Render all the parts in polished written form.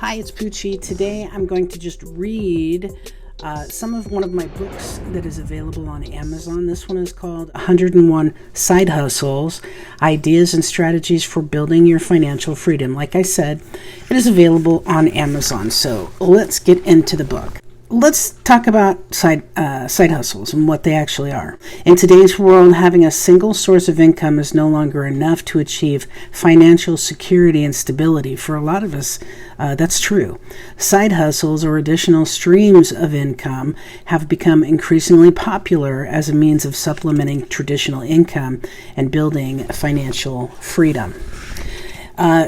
Hi, it's Poochie. Today I'm going to just read one of my books that is available on Amazon. This one is called 101 Side Hustles, Ideas and Strategies for Building Your Financial Freedom. Like I said, it is available on Amazon. So let's get into the book. Let's talk about side hustles and what they actually are. In today's world, having a single source of income is no longer enough to achieve financial security and stability. For a lot of us, that's true. Side hustles or additional streams of income have become increasingly popular as a means of supplementing traditional income and building financial freedom.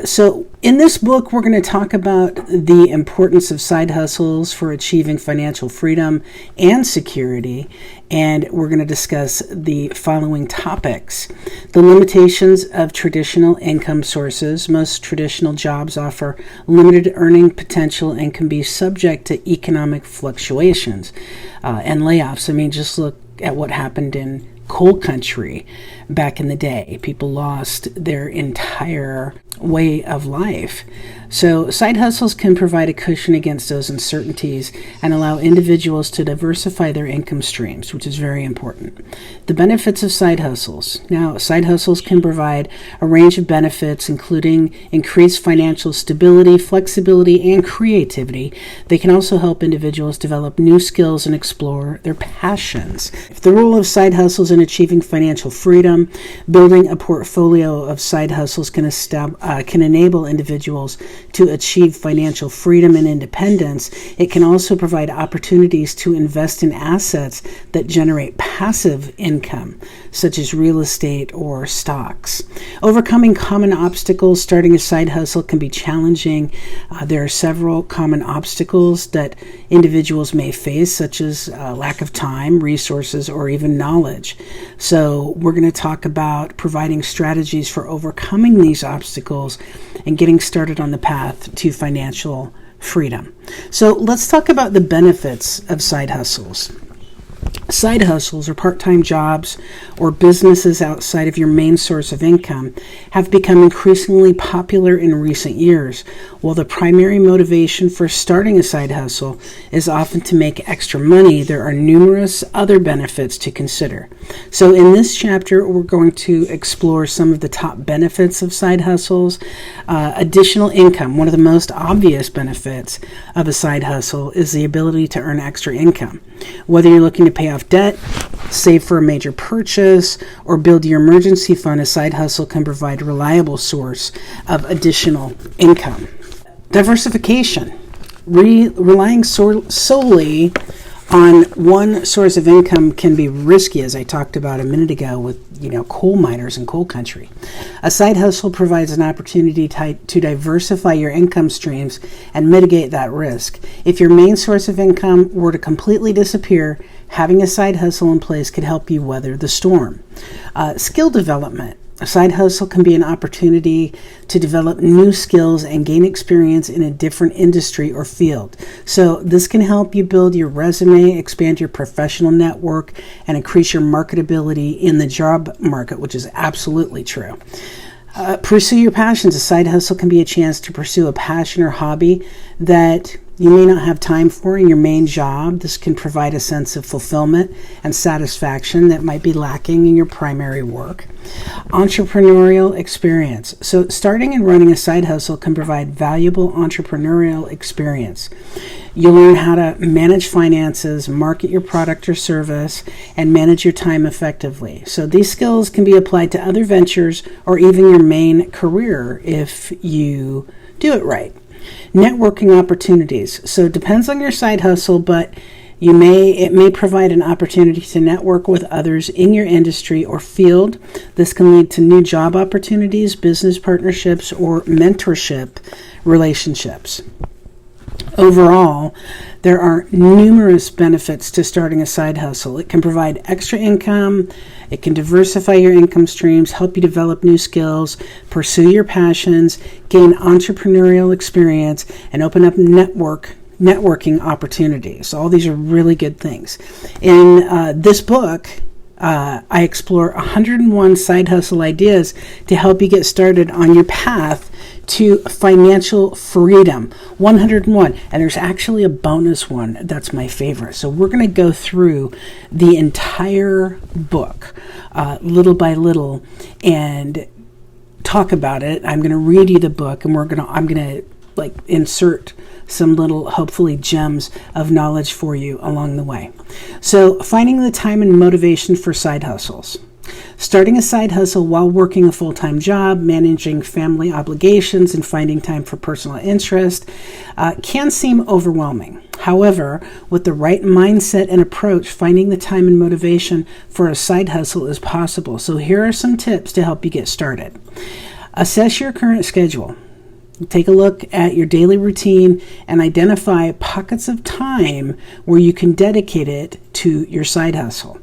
So in this book, we're going to talk about the importance of side hustles for achieving financial freedom and security, and we're going to discuss the following topics. The limitations of traditional income sources. Most traditional jobs offer limited earning potential and can be subject to economic fluctuations and layoffs. I mean, just look at what happened in coal country back in the day. People lost their entire way of life. So side hustles can provide a cushion against those uncertainties and allow individuals to diversify their income streams, which is very important. The benefits of side hustles. Now, side hustles can provide a range of benefits, including increased financial stability, flexibility, and creativity. They can also help individuals develop new skills and explore their passions. The role of side hustles in achieving financial freedom. Building a portfolio of side hustles can enable individuals to achieve financial freedom and independence. It can also provide opportunities to invest in assets that generate passive income, such as real estate or stocks. Overcoming common obstacles. Starting a side hustle can be challenging. There are several common obstacles that individuals may face, such as lack of time, resources, or even knowledge. So we're going to talk about providing strategies for overcoming these obstacles and getting started on the path to financial freedom. So let's talk about the benefits of side hustles. Side hustles or part-time jobs or businesses outside of your main source of income have become increasingly popular in recent years. While the primary motivation for starting a side hustle is often to make extra money, there are numerous other benefits to consider. So in this chapter, we're going to explore some of the top benefits of side hustles. Additional income. One of the most obvious benefits of a side hustle is the ability to earn extra income. Whether you're looking to pay off debt, save for a major purchase, or build your emergency fund, a side hustle can provide a reliable source of additional income. Diversification. Relying solely on one source of income can be risky, as I talked about a minute ago with coal miners in coal country. A side hustle provides an opportunity to diversify your income streams and mitigate that risk. If your main source of income were to completely disappear, having a side hustle in place could help you weather the storm. Skill development. A side hustle can be an opportunity to develop new skills and gain experience in a different industry or field. So this can help you build your resume, expand your professional network, and increase your marketability in the job market, which is absolutely true. Pursue your passions. A side hustle can be a chance to pursue a passion or hobby that you may not have time for in your main job. This can provide a sense of fulfillment and satisfaction that might be lacking in your primary work. Entrepreneurial experience. So starting and running a side hustle can provide valuable entrepreneurial experience. You'll learn how to manage finances, market your product or service, and manage your time effectively. So these skills can be applied to other ventures or even your main career if you do it right. Networking opportunities. So it depends on your side hustle, but it may provide an opportunity to network with others in your industry or field. This can lead to new job opportunities, business partnerships, or mentorship relationships. Overall, there are numerous benefits to starting a side hustle. It can provide extra income, it can diversify your income streams, help you develop new skills, pursue your passions, gain entrepreneurial experience, and open up networking opportunities. All these are really good things. In this book, I explore 101 side hustle ideas to help you get started on your path to financial freedom. 101. And there's actually a bonus one that's my favorite. So we're going to go through the entire book little by little and talk about it. I'm going to read you the book, and I'm going to like insert some little, hopefully, gems of knowledge for you along the way. So, finding the time and motivation for side hustles. Starting a side hustle while working a full-time job, managing family obligations, and finding time for personal interest can seem overwhelming. However, with the right mindset and approach, finding the time and motivation for a side hustle is possible. So here are some tips to help you get started. Assess your current schedule. Take a look at your daily routine and identify pockets of time where you can dedicate it to your side hustle.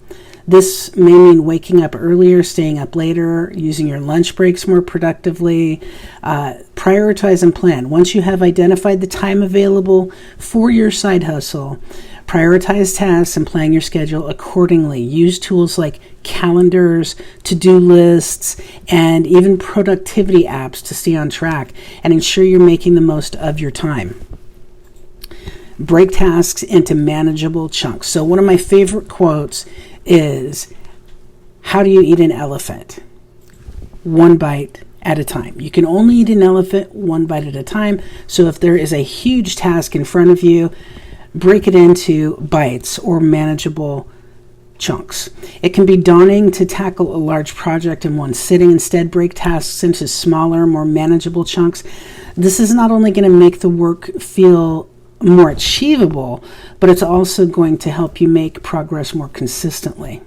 This may mean waking up earlier, staying up later, using your lunch breaks more productively. Prioritize and plan. Once you have identified the time available for your side hustle, prioritize tasks and plan your schedule accordingly. Use tools like calendars, to-do lists, and even productivity apps to stay on track and ensure you're making the most of your time. Break tasks into manageable chunks. So one of my favorite quotes is, how do you eat an elephant? One bite at a time. You can only eat an elephant one bite at a time. So if there is a huge task in front of you, break it into bites or manageable chunks. It can be daunting to tackle a large project in one sitting. Instead, break tasks into smaller, more manageable chunks. This is not only going to make the work feel more achievable, but it's also going to help you make progress more consistently.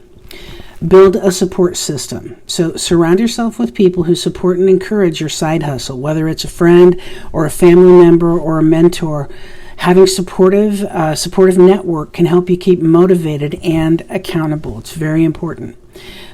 Build a support system. So surround yourself with people who support and encourage your side hustle, whether it's a friend or a family member or a mentor. Having supportive network can help you keep motivated and accountable. It's very important.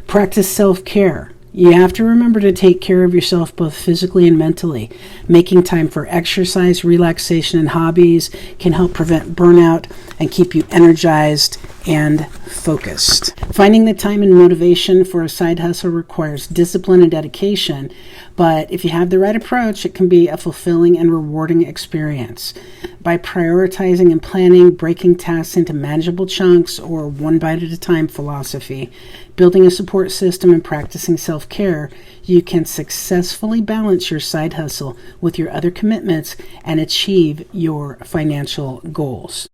Practice self-care. You have to remember to take care of yourself both physically and mentally. Making time for exercise, relaxation, and hobbies can help prevent burnout and keep you energized and focused. Finding the time and motivation for a side hustle requires discipline and dedication, but if you have the right approach, it can be a fulfilling and rewarding experience. By prioritizing and planning, breaking tasks into manageable chunks or one bite at a time philosophy, building a support system, and practicing self-care, you can successfully balance your side hustle with your other commitments and achieve your financial goals.